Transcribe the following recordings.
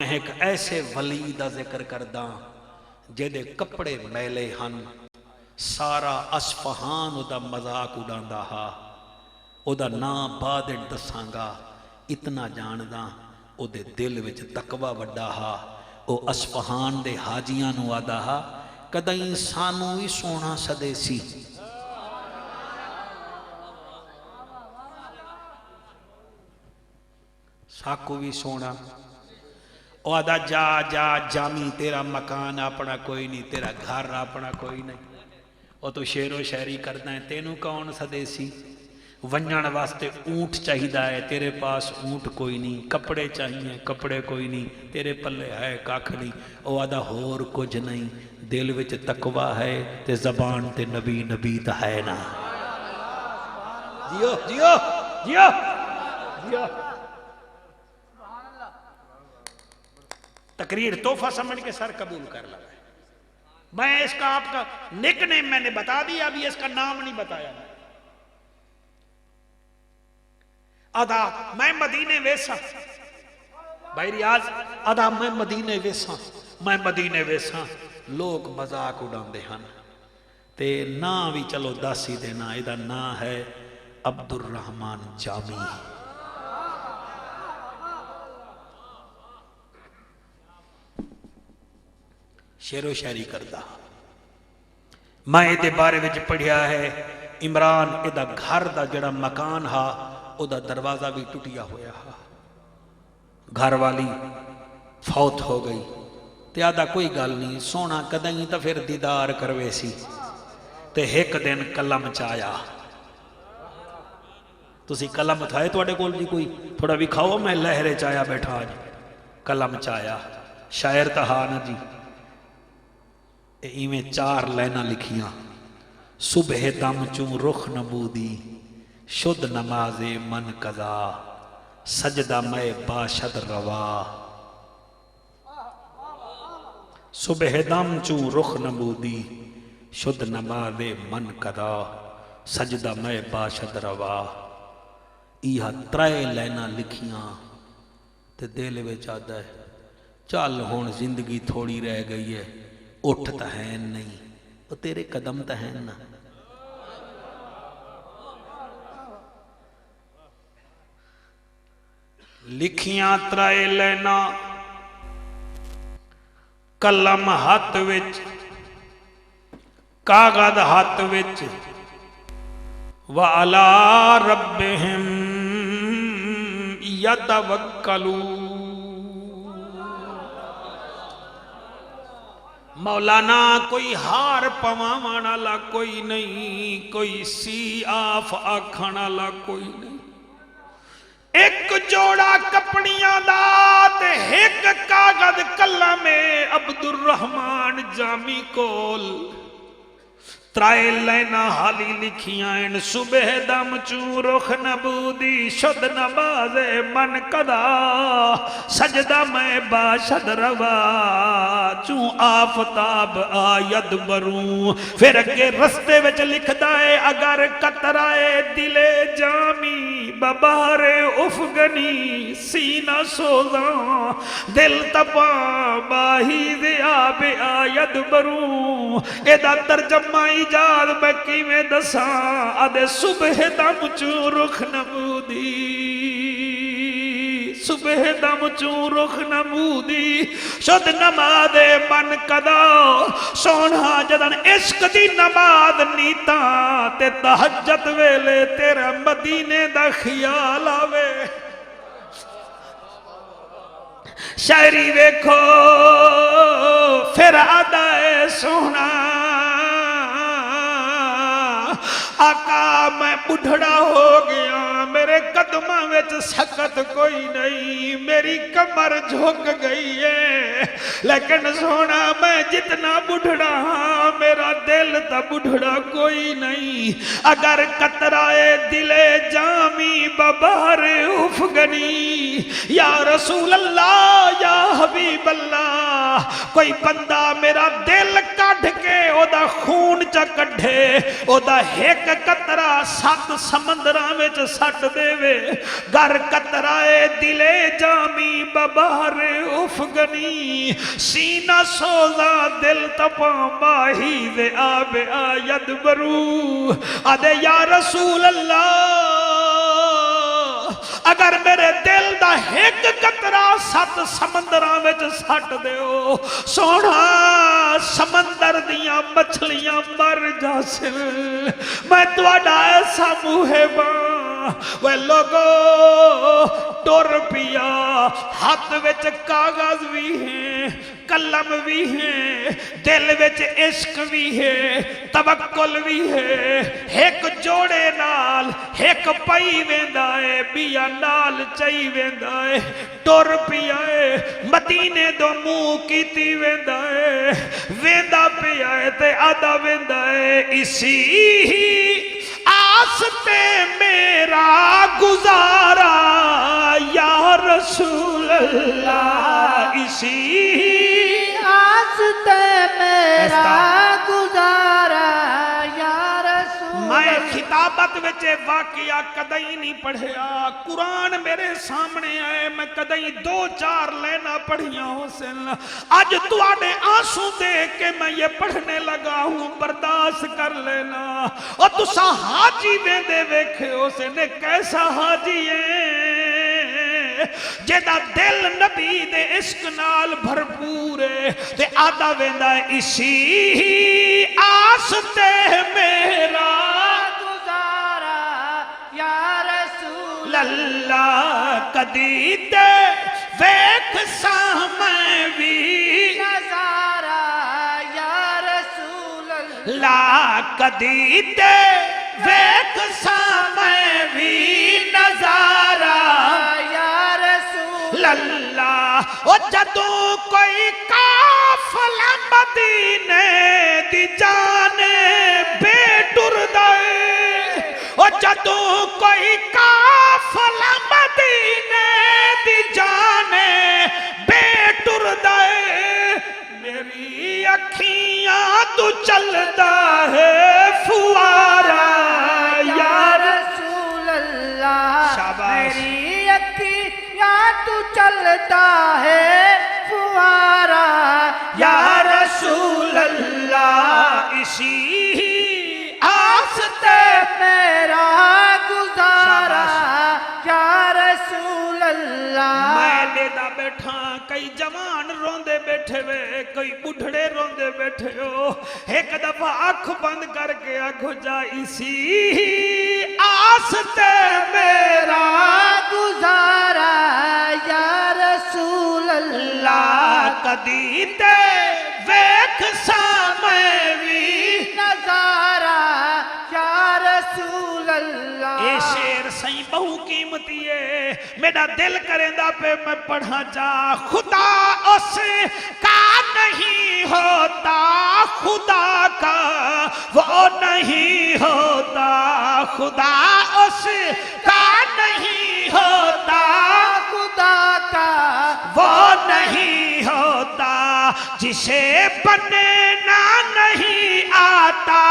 ایک ایسے ولی دا ذکر کردہ جہدے کپڑے میلے ہن، سارا اصفہان او دا مذاق اڑاندا ہا، او دا نام بعد دساں گا، اتنا جانداں او دے دل وچ تقوی وڈا ہا۔ او اصفہان دے حاجیاں نو آدا ہا کدیں سانو ہی سونا سدے سی، ساکو بھی سونا۔ او آدھا جا جا جامی، تیرا مکان اپنا کوئی نہیں، تیرا گھر اپنا کوئی نہیں، او تو شعر و شاعری کرنا ہے، تینوں کون سدے سی؟ ونجن واسطے اونٹ چاہیدہ ہے، تیرے پاس اونٹ کوئی نہیں، کپڑے چاہیے، کپڑے کوئی نہیں، تیرے پلے ہے کاکھ نہیں۔ او آدھا ہور کچھ نہیں، دل وچ تقوی ہے تے زبان تے نبی نبی تا ہے نا۔ جیو جیو جیو جیو۔ تقریر تحفہ سمجھ کے سر قبول کر لگا ہے۔ میں اس کا آپ کا نک نیم میں نے بتا دیا، ابھی اس کا نام نہیں بتایا۔ آدھا میں مدینے ویسا، بھائی ریاض آدھا میں مدینے ویسا، میں مدینے ویسا، لوگ مذاق اڑان دے ہن تے نا بھی چلو داسی دینا، ایدہ نا ہے عبدالرحمن جامی۔ شعر و شاعری کردہ میں ایدے بارے وچ پڑھیا ہے، عمران ایدہ گھر دا جڑا مکان ہا او دا دروازہ بھی ٹوٹیا ہویا ہا، گھر والی فوت ہو گئی تے آدھا کوئی گل نہیں، سونا کدیں تا پھر دیدار کروے سی تے ایک دن کلم چایا۔ تسی کلم تھائے تو اڑے کول جی کوئی تھوڑا بھی کھاؤ، میں لہرے چایا بیٹھا آج کلم چایا۔ شاعر تہا نا جی، ایمیں 4 لائنہ لکھیاں، صبح دم چون رخ نمودی شد نماز من قضا سجدہ میں باشد روا۔ صبح دم چون رخ نمودی شد نماز من قضا سجدہ میں باشد روا۔ ایہا 3 لائنہ لکھیاں تے دل وچ آدھا ہے چل ہون زندگی تھوڑی رہ گئی ہے، اٹھ تہین نہیں، وہ تیرے قدم تہین نہ۔ لکھیاں 3 لینا کلم ہاتھ وچ، کاغذ ہاتھ وچ، وَعَلَىٰ رَبِّهِمْ يَتَوَكَّلُونَ۔ مولانا کوئی ہار پوامان والا کوئی نہیں، کوئی سی آف آکھن والا کوئی نہیں، ایک جوڑا کپڑیاں دات ایک کاغذ کلم عبدالرحمن جامی کول 3 لائنہ حالی لکھیاں ان، صبح دم چون رخ نبودی شد نماز من قضا سجدہ میں باشد روا، چون آفتاب آید بروں۔ پھر اگے رستے وچ لکھ دائے اگر قطرائے دل جامی ببار افغنی سینہ سوزاں دل تپاں باہی ذیاب آید بروں۔ ایدہ ترجمہ ایجاد میں کیویں دساں، آدھے صبح دم چون رخ نمودی، صبح دم چون رخ نمودی شد نماز من قضا۔ سونا جدن عشق دی نماز نیتا تے تہجد ویلے تیرا مدینے دا خیال آوے۔ شاعری ویکھو پھر آدھائے سونا آقا میں بڑھڑا ہو گیا، میرے قدمہ وچ سکت کوئی نہیں، میری کمر جھک گئی ہے، لیکن سونا میں جتنا بڑھڑا ہاں میرا دل تا بڑھڑا کوئی نہیں۔ اگر قطرائے دل جامی ببار افغنی، یا رسول اللہ یا حبیب اللہ کوئی بندہ میرا دل کڈ کے او دا خون چا کڈھے او دا ایک قطرہ 7 سمندراں وچ سٹ دے وے گر قطرہ دلے جامی ببار افغنی سینہ سوزا دل تپا ماہی وے آب آید برو آدھے یا رسول اللہ اگر میرے دل دا ایک قطرہ 7 سمندراں وچ سٹ دیو سونا سمندر دیاں مچھلیاں مر جاسن میں تواڈا ایسا محباں وہ لوگو ٹر پیا ہاتھ وچ کاغذ بھی ہیں قلم بھی ہیں دل وچ عشق بھی ہے توکل بھی ہے ایک جوڑے نال ایک پئی ویندا ہے بیا نال چئی ویندا ہے ٹر پیا ہے مدینے دو منہ کیتی ویندا ہے ویندا پیا ہے تے آدا ویندا ہے اسی آستے میرا گزارا یا رسول اللہ اسی آستے میرا گزارا یا رسول میں خطابت وچے واقعہ کدئی نہیں پڑھیا قرآن میرے سامنے آئے میں کدئی 2-4 لینا پڑھیا ہو سن آج تو آنے آنسو دے کہ میں یہ پڑھنے لگا ہوں برداشت کر لینا اور تو سا حاجی بیندے ویکھے ہو سن کیسا حاجی ہے جیدہ دل نبی دے عشق نال بھرپور ہے تے آدھا ویندہ ہے اسی آستے میرا گزارا یا رسول اللہ کدی تے ویکھ سامیں وی نظارہ یا رسول اللہ کدی تے ویکھ سامیں وی نظارہ یا رسول اللہ او جدوں کوئی قافلہ مدینے دی جانے بے ٹر دے او جدوں کوئی قافلہ مدینے دی جانے بے ٹر دے میری اکھیاں تو چلدا ہے فوارا یا رسول اللہ شاباش میری اکھیاں تو چلتا ہے فوارا یا رسول اللہ اسی آستے میرا گزارا یا رسول اللہ میں لیدہ بیٹھا کئی جوان روندے بیٹھے وے کئی بڑھڑے روندے بیٹھے ہو ایک دفعہ آنکھ بند کر کے آنکھو جا اسی آستے میرا گزارا یا رسول اللہ کدی تے ویکھ سامیں وی نظارہ یا رسول اللہ اے شیر سائیں بہو قیمتی ہے میرا دل کرندہ پہ میں پڑھا جا خدا اس کا نہیں ہوتا خدا کا وہ نہیں ہوتا خدا اس کا نہیں ہوتا خدا کا وہ نہیں ہوتا جسے بننا نہیں آتا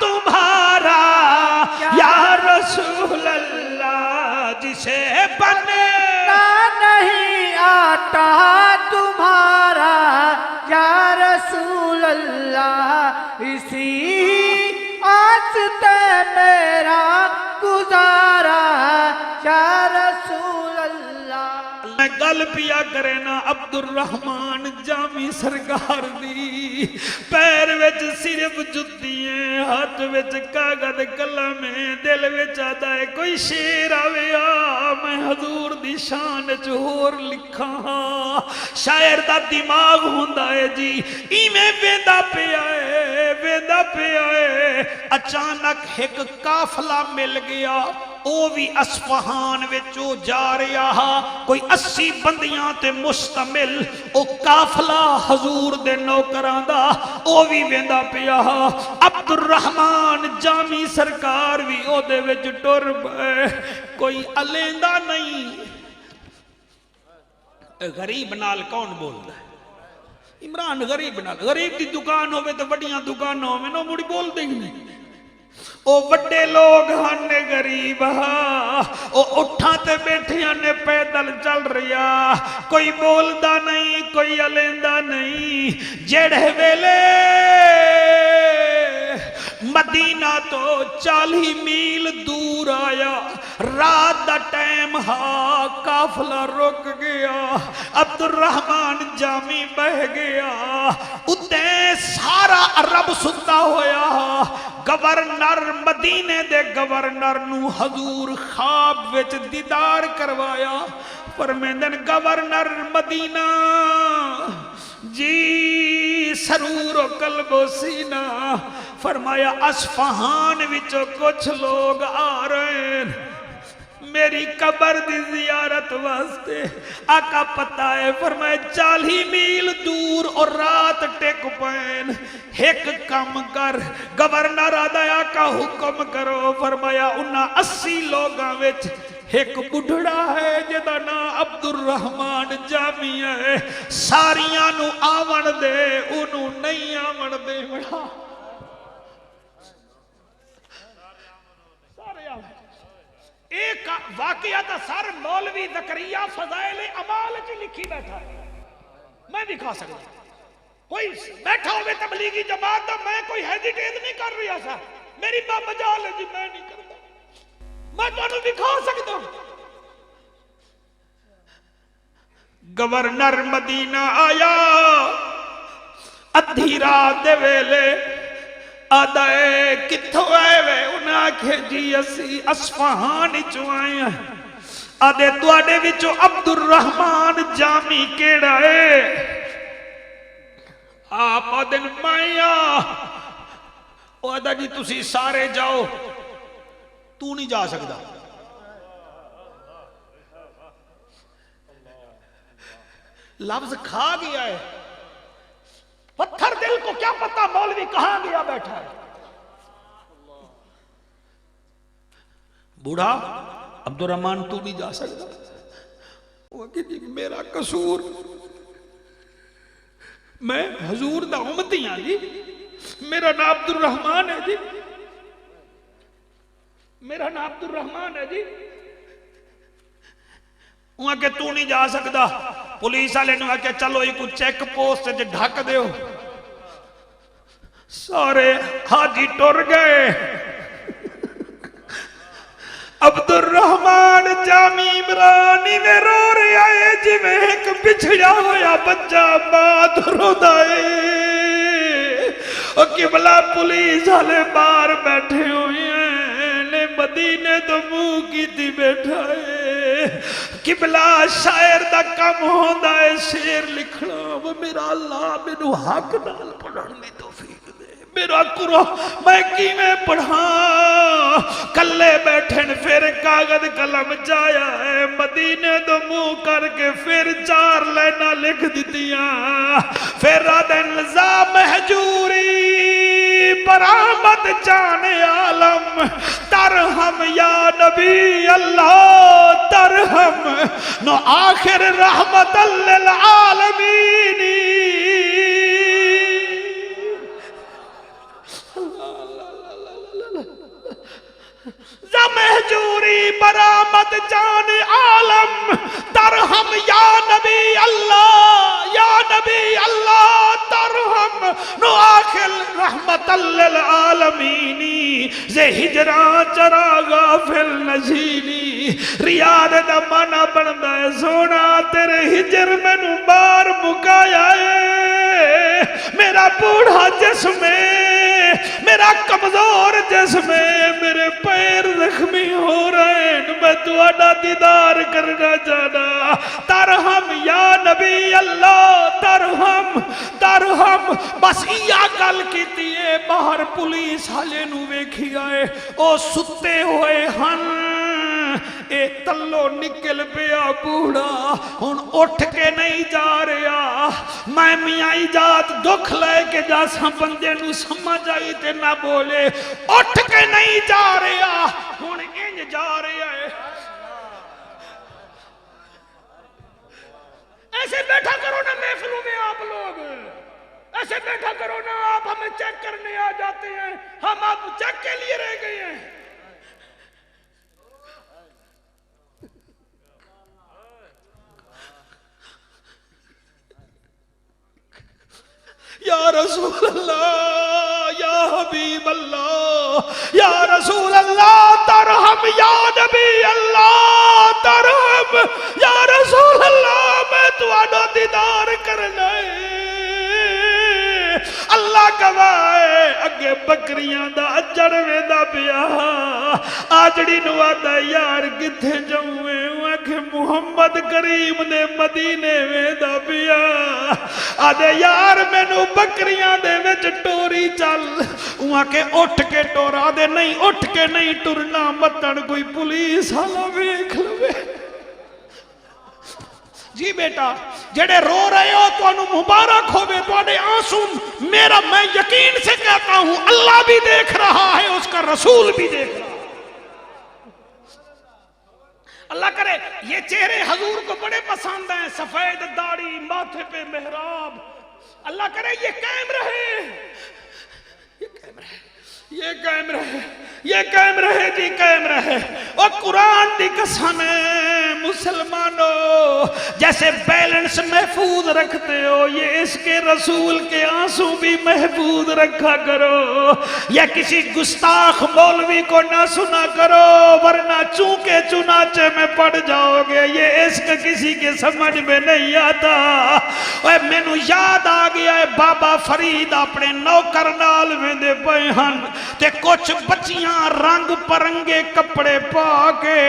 تمہارا یا رسول اللہ جسے بننا نہیں آتا تمہارا یا رسول اللہ اسی آستے میرا گزارا یا رسول اللہ میں گل پیا کرے نا عبد الرحمن جامی سرکار دی پیر وچ صرف جتیاں ہاتھ وچ کاغذ قلم دل وچ آدا ہے کوئی شیر آویا میں حضور دی شان وچ ہور لکھا ہاں شاعر دا دماغ ہوندا ہے جی ایویں ویندا پیا ہے اچانک ایک قافلہ مل گیا او بھی اصفہان وچوں جا رہا کوئی 80 بندیاں تے مشتمل او قافلہ حضور دے نوکراں دا او بھی ویندا پیا عبد الرحمن جامی سرکار بھی او دے وچ ٹر پئے کوئی الیندا نہیں غریب نال کون بولدا ہے عمران غریب نال غریب دی دکان ہوئے تو وڈیاں دکان ہوئے نو مڑی بول دیں گے او وڈے لوگ ہن نے غریب ہاں او اٹھاں تے بیٹھیاں نے پیدل چل رہیا کوئی بولدا نہیں کوئی الیندا نہیں جڑے ویلے مدینہ تو 40 میل دور آیا رات دا ٹائم ہا قافلہ رک گیا عبد الرحمن جامی بہ گیا اتے سارا عرب ستا ہویا گورنر مدینے دے گورنر نو حضور خواب وچ دیدار کروایا فرمیندن گورنر مدینہ جی سرور و قلب و سینہ فرمایا اصفہان وچوں کچھ لوگ آ رہے ہیں میری قبر دی زیارت واسطے آقا پتہ ہے فرمایا 40 میل دور اور رات ٹک پین ایک کم کر گورنر آدھایا کا حکم کرو فرمایا انہاں 80 لوگاں وچ ایک بڑھڑا ہے جدا نا عبد الرحمن جامی ہے ساریاں نو آون دے انہوں نہیں آون دے بڑھا سارے آون ایک واقعہ تا سر مولوی زکریا فضائل عمال جی لکھی بیٹھا ہے میں بھی کھا سکتا کوئی بیٹھا ہوئے تبلیغی جماعت دا میں کوئی ہیزیٹیٹ نہیں کر رہا سا میری ماں مجال ہے جی میں نہیں کرتا میں تو انہوں دکھا سکتا ہوں گورنر مدینہ آیا ادھی رات دے ویلے آدھائے کتھو آئے وے انہیں آکھے جی اسی اصفہان چو آئے ہیں آدھے تو آدھے وچو عبد الرحمن جامی کیڑا ہے آپ آدھے مائیا آدھا جی تسی سارے جاؤ تو نہیں جا سکتا لفظ کھا گیا ہے پتھر دل کو کیا پتا مولوی کہاں گیا بیٹھا ہے بوڑھا عبد الرحمن تو نہیں جا سکتا وہ کہ جی میرا قصور میں حضور دا امتی ہاں جی میرا نام عبد الرحمن ہے جی میرا نام عبد الرحمن ہے جی وہاں کہ تو نہیں جا سکتا پولیس والے نے کہ چلو ایک چیک پوسٹ جے ڈھک دیو سارے حاجی ٹر گئے عبد الرحمن جامی عمرانی میں رو رہے آئے جی میں ایک بچھڑا ہویا بچہ بات رو دائے اور قبلہ پولیس والے باہر بیٹھے ہوئے ہیں مدینے تو منہ کی تھی بیٹھا ہے قبلہ شاعر دا کم ہوندہ ہے شیر لکھنا وہ میرا اللہ مینو حق نال پڑھنے توفیق دے میرا قرآن میں کی میں پڑھا کلے بیٹھن پھر کاغذ قلم جایا ہے مدینے تو منہ کر کے پھر 4 لینا لکھ دیتیاں پھر رادن لزا محجوری برآمد جان عالم ترہم یا نبی اللہ ترہم نو آخر رحمت للعالمین محجوری برآمد جان عالم ترہم یا نبی اللہ ترہم نو آخر رحمت للعالمین زے ہجران چراغا فل نشینی ریاد دا مانا بندہ ہے سونا تیرے ہجر میں نو بار مکایا ہے میرا بوڑھا جسم میرا کمزور جسم میرے پیر زخمی ہو رہے ہیں میں تواڈا دیدار کرنا جانا ترہم یا نبی اللہ ترہم بس یا گل کیتی ہے باہر پولیس والے نو ویکھی آئے او ستے ہوئے ہن اے تلو نکل پیا بوڑھا ہن اٹھ کے نہیں جا رہا میں میاں اجازت دکھ لے کے جا سا بندے نو سمجھ آئی تے نہ بولے اٹھ کے نہیں جا رہا ہن انج جا رہا ہے ایسے بیٹھا کرو نا محفلوں میں آپ لوگ ایسے دیکھا کرو نا، آپ ہمیں چیک کرنے آ جاتے ہیں، ہم آپ چیک کے لیے رہ گئے ہیں۔ یا رسول اللہ، یا حبیب اللہ، یا رسول اللہ ترحم، یا نبی اللہ ترحم، یا رسول اللہ میں تواڈا دیدار کرنا ہے۔ اللہ گواہ اگے بکریاں دا اجڑ ویندا پیا، آجڑی نو آدا یار کتھے جاؤں، کہ محمد کریم نے مدینے ویندا پیا، آدھے یار مینوں بکریاں دے وچ ٹوری چل، وہاں کے اٹھ کے ٹورا دے نہیں، اٹھ کے نہیں ٹرنا، متن کوئی پولیس والا ویکھ لوے۔ جی بیٹا جڑے رو رہے ہو تو انو مبارک ہوئے، تو انے آنسو میرا، میں یقین سے کہتا ہوں اللہ بھی دیکھ رہا ہے، اس کا رسول بھی دیکھ رہا ہے۔ اللہ کرے یہ چہرے حضور کو بڑے پسند ہیں، سفید داڑھی، ماتھے پہ محراب، اللہ کرے یہ قائم رہے، یہ قائم رہے، یہ قائم رہے، یہ قائم رہے جی، قائم رہے۔ اور قرآن دی قسم ہے مسلمانوں، جیسے بیلنس محفوظ رکھتے ہو، یہ اس کے رسول کے آنسو بھی محفوظ رکھا کرو، یا کسی گستاخ مولوی کو نہ سنا کرو، ورنہ چونکہ چنانچہ میں پڑ جاؤ گے، یہ عشق کسی کے سمجھ میں نہیں آتا۔ اور میں نو یاد آ گیا ہے بابا فرید اپنے نوکر نال میں دے پئے ہن، تے کچھ بچیاں رنگ پرنگے کپڑے پا کے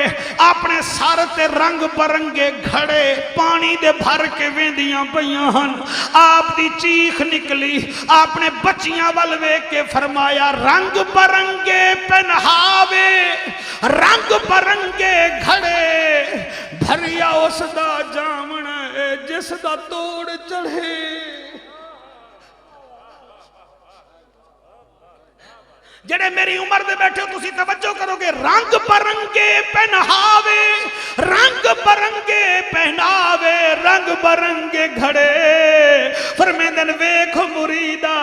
اپنے سر تے رنگ برنگے گھڑے پانی دے بھر کے ویندیاں پئیاں ہن۔ آپ دی چیخ نکلی، آپ نے بچیاں ول ویکھ کے فرمایا رنگ برنگے پہناوے، رنگ برنگے گھڑے، بھریا اس دا جامن ہے جس دا توڑ چڑھے۔ جڑے میری عمر دے بیٹھے ہو تسی توجہ کرو گے، رنگ برنگے پہناوے، رنگ برنگے پہناوے، رنگ برنگے گھڑے، فرمیندن ویکھ مریدا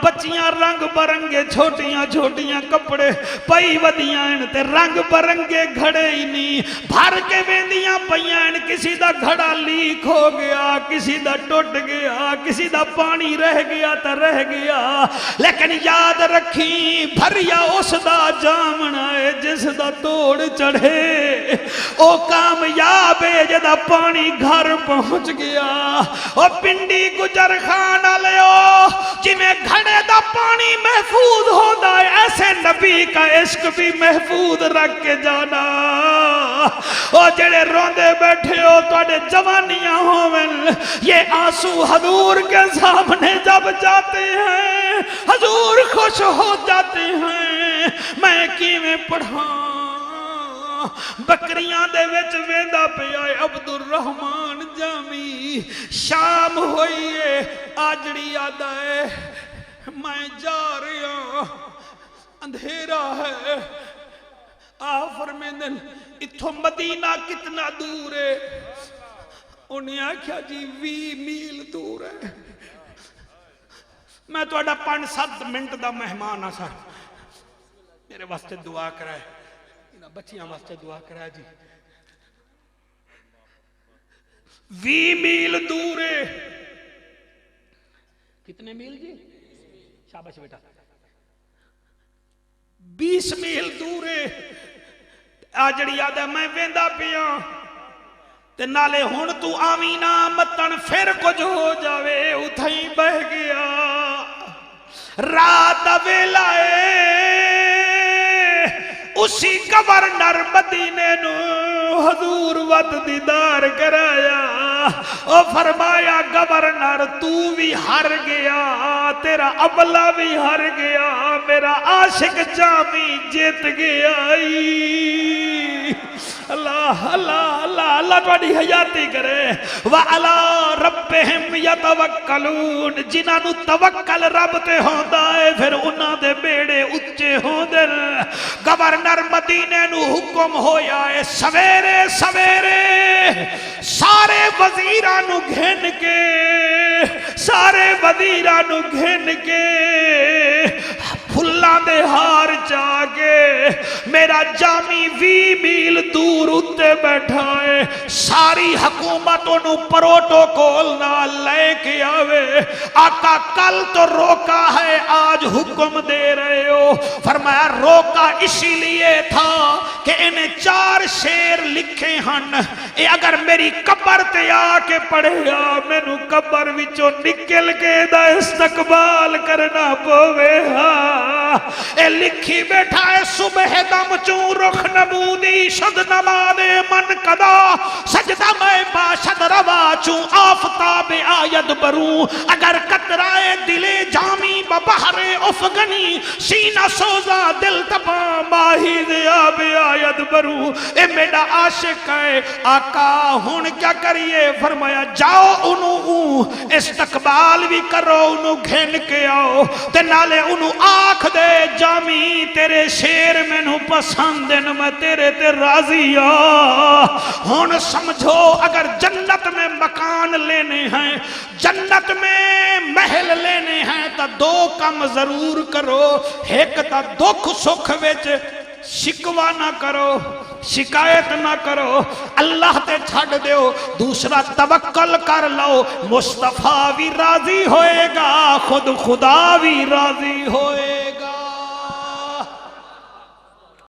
بچیاں رنگ برنگے چھوٹیاں چھوٹیاں کپڑے پئی ودیاں تے رنگ برنگے گھڑے ہی نہیں، بھر کے ویندیاں پئیاں، کسی دا گھڑا لیک ہو گیا، کسی دا ٹوٹ گیا، کسی دا پانی رہ گیا تا رہ گیا، لیکن یاد رکھی بھریا اس دا جامنا ہے جس دا توڑ چڑھے، او کامیاب ہے جدا پانی گھر پہنچ گیا۔ او پنڈی گجر خانہ لیو، جی میں گھڑے دا پانی محفوظ ہوتا ہے، ایسے نبی کا عشق بھی محفوظ رکھ کے جانا۔ او جڑے روندے بیٹھے ہو تو اڈے جوانیاں ہوون، یہ آنسو حضور کے سامنے جب جاتے ہیں حضور خوش ہو جاتے ہیں۔ میں کیویں پڑھاں، بکریاں دے وچ ویندا پیا عبد الرحمن جامی، شام ہوئی ہے، آجڑی آدا ہے، میں جا رہا، اندھیرا ہے، فرمیندن اتھو مدینہ کتنا دور ہے؟ انہیں آکھیا جی 20 میل دور ہے۔ میں تو اڈا 5-7 منٹ دا مہمان آسا، میرے واسطے دعا کرائے، بچیاں واسطے دعا کرائے جی۔ 20 میل دور ہے، کتنے میل جی؟ شاباش بیٹا، 20 میل دور ہے۔ آجڑی یاد ہے میں ویندا پیا تے نالے ہن تو آمینہ متن پھر کچھ ہو جاوے، اتھائی بہ گیا۔ رات ویلا اسی گورنر مدینے نو حضور ود دیدار کرایا، او فرمایا گورنر تو بھی ہر گیا، تیرا عملہ بھی ہر گیا، میرا عاشق جامی جیت گیا۔ اللہ اللہ اللہ اللہ توڑی حیاتی کرے۔ وَعَلَىٰ رَبِّهِمْ يَتَوَكَّلُونَ، جنہاں نو توکل رب تے ہوندا ہے پھر انہاں دے بیڑے اچے ہوندے۔ گورنر مدینے نو حکم ہویا ہے سویرے سویرے سارے وزیراں نو گھن کے سارے وزیراں نو گھن کے پھلاں دے ہار چا کے میرا جامی 20 میل دور اتے بیٹھا ہے، ساری حکومت انہوں پروٹوکول نہ لے کے آوے، آقا کل تو روکا ہے آج حکم دے رہے ہو، فرمایا روکا اسی لیے تھا کہ انہیں 4 شیر لکھے ہن، اے اگر میری قبر تے آ کے پڑھے گا مینوں قبر وچوں نکل کے دا استقبال کرنا پوے ہاں، اے لکھی بیٹھا ہے صبح دم چوں رخ نمودی شد نماز من قدا سجدہ میں باشد روا چوں آفتاب آید بروں، اگر قطرائے دل جامی ببحر افغنی سینہ سوزا دل تبا ماہی دیاب آید بروں، اے میرا عاشق ہے آقا ہون کیا کریے، فرمایا جاؤ انہوں استقبال بھی کرو، انہوں گھن کے آؤ تے نالے انہوں آنکھ دے جامی تیرے شیر میں نو پسند ہیں میں تیرے تے راضی ہون سمجھو اگر جنت میں مکان لینے ہیں، جنت میں محل لینے ہیں تا 2 کم ضرور کرو، ایک تا دکھ سکھ وچ شکوا نہ کرو، شکایت نہ کرو، اللہ تے چھڑ دیو، دوسرا توکل کر لو، مصطفیٰ بھی راضی ہوئے گا، خود خدا بھی راضی ہوئے